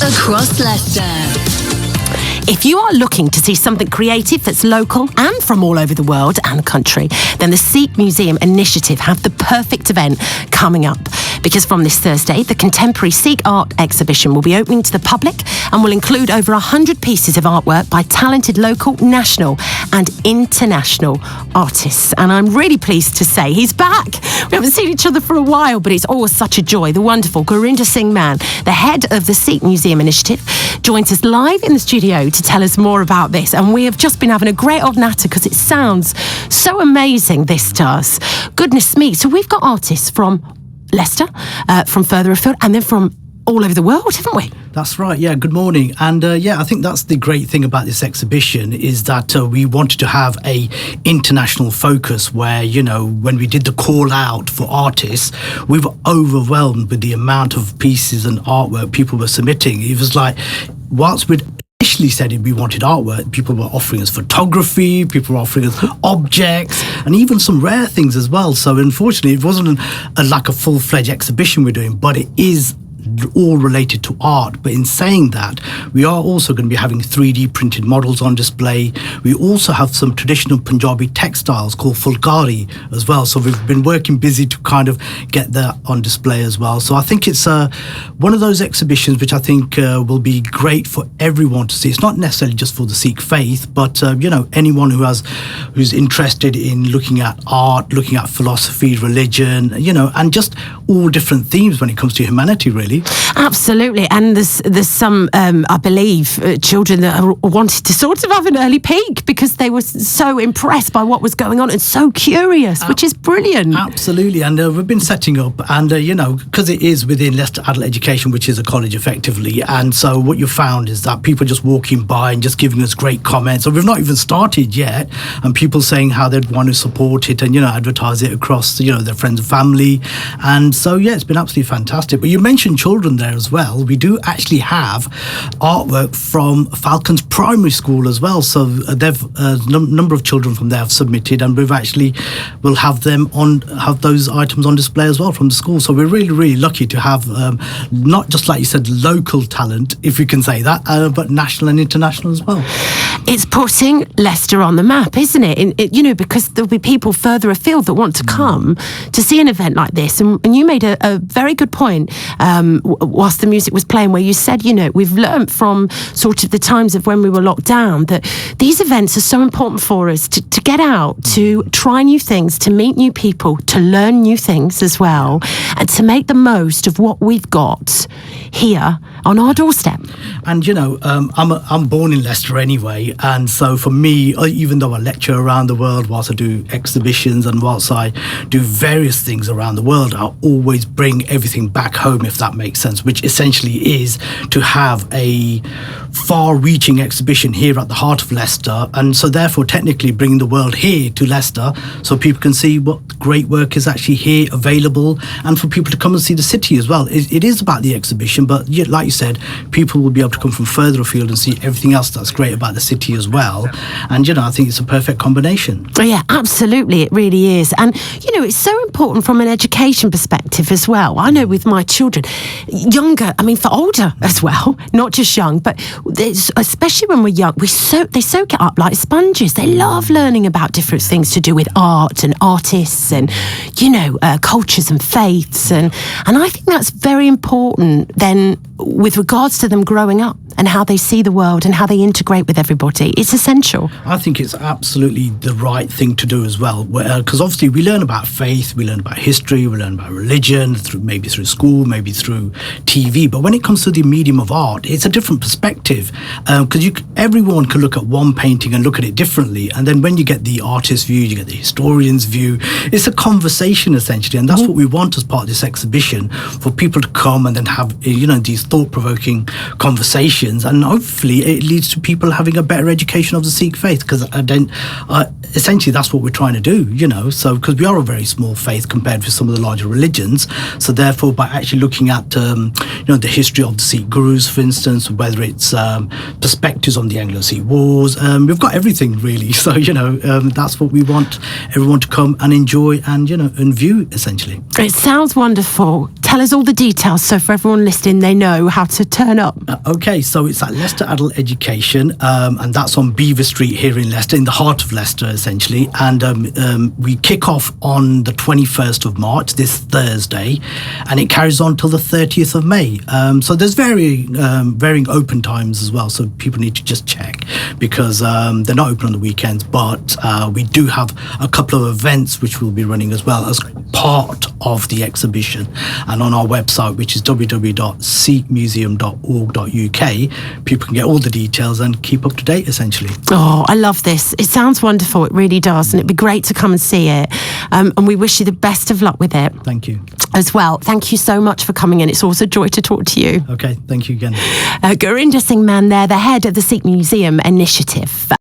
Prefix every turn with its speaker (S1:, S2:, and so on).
S1: across Leicester.
S2: If you are looking to see something creative that's local and from all over the world and the country, then the Sikh Museum Initiative have the perfect event coming up. Because from this Thursday, the Contemporary Sikh Art Exhibition will be opening to the public and will include over 100 pieces of artwork by talented local, national and international artists. And I'm really pleased to say he's back. We haven't seen each other for a while, but it's always such a joy. The wonderful Gurinder Singh Mann, the head of the Sikh Museum Initiative, joins us live in the studio to tell us more about this. And we have just been having a great old natter because it sounds so amazing, this does. Goodness me. So we've got artists from Leicester, from further afield, and then from all over the world, haven't we?
S3: That's right, yeah, good morning. And I think that's the great thing about this exhibition is that we wanted to have a international focus where, you know, when we did the call out for artists, we were overwhelmed with the amount of pieces and artwork people were submitting. It was like, whilst we'd initially said we wanted artwork, people were offering us photography, people were offering us objects, and even some rare things as well. So unfortunately, it wasn't like a full-fledged exhibition we're doing, but it is all related to art. But in saying that, we are also going to be having 3D printed models on display. We also have some traditional Punjabi textiles called fulkari as well. So we've been working busy to kind of get that on display as well. So I think it's one of those exhibitions which I think will be great for everyone to see. It's not necessarily just for the Sikh faith, but anyone who's interested in looking at art, looking at philosophy, religion, and just all different themes when it comes to humanity, really.
S2: Absolutely. And there's some, I believe, children that wanted to sort of have an early peek because they were so impressed by what was going on and so curious, which is brilliant.
S3: Absolutely. And we've been setting up and, because it is within Leicester Adult Education, which is a college effectively. And so what you found is that people just walking by and just giving us great comments. So we've not even started yet. And people saying how they'd want to support it and, advertise it across, their friends and family. And so, yeah, it's been absolutely fantastic. But you mentioned children there as well. We do actually have artwork from Falcons Primary School as well. So they've a number of children from there have submitted, and we'll have those items on display as well from the school. So we're really, really lucky to have not just, like you said, local talent, if you can say that, but national and international as well.
S2: It's putting Leicester on the map, isn't it? Because there'll be people further afield that want to come to see an event like this. And you made a very good point whilst the music was playing, where you said, we've learnt from sort of the times of when we were locked down that these events are so important for us to get out, to try new things, to meet new people, to learn new things as well, and to make the most of what we've got here on our doorstep.
S3: And I'm born in Leicester anyway, and so for me, even though I lecture around the world, whilst I do exhibitions and whilst I do various things around the world, I always bring everything back home, if that makes sense, which essentially is to have a far-reaching exhibition here at the heart of Leicester, and so therefore technically bringing the world here to Leicester so people can see what great work is actually here available, and for people to come and see the city as well. It is about the exhibition, but like you said, people will be able to come from further afield and see everything else that's great about the city as well. And I think it's a perfect combination.
S2: Oh, yeah, absolutely, it really is. And it's so important from an education perspective as well. I know with my children, younger, for older as well, not just young, but especially when we're young, they soak it up like sponges. They love learning about different things to do with art and artists and cultures and faiths, and I think that's very important then with regards to them growing up and how they see the world and how they integrate with everybody. It's essential.
S3: I think it's absolutely the right thing to do as well, because obviously we learn about faith, we learn about history, we learn about religion, maybe through school, maybe through TV, but when it comes to the medium of art, it's a different perspective, because everyone can look at one painting and look at it differently, and then when you get the artist's view, you get the historian's view. It's a conversation essentially, and that's what we want as part of this exhibition, for people to come and then have these thought-provoking conversations exhibitions, and hopefully it leads to people having a better education of the Sikh faith, because essentially that's what we're trying to do, so because we are a very small faith compared with some of the larger religions. So therefore, by actually looking at the history of the Sikh gurus, for instance, whether it's perspectives on the Anglo-Sikh wars, we've got everything really. So that's what we want everyone to come and enjoy and and view, essentially.
S2: It sounds wonderful. Tell us all the details, so for everyone listening, they know how to turn up.
S3: Okay, so it's at Leicester Adult Education, and that's on Beaver Street here in Leicester, in the heart of Leicester, essentially. And we kick off on the 21st of March, this Thursday, and it carries on till the 30th of May. So there's varying open times as well, so people need to just check, because they're not open on the weekends, but we do have a couple of events which we'll be running as well as part of the exhibition. And on our website, which is www.sikhmuseum.org.uk, people can get all the details and keep up to date, essentially.
S2: Oh, I love this. It sounds wonderful. It really does. And it'd be great to come and see it. And we wish you the best of luck with it.
S3: Thank you.
S2: As well. Thank you so much for coming in. It's always a joy to talk to you.
S3: Okay, thank you again.
S2: Gurinder Singh Mann there, the head of the Sikh Museum Initiative.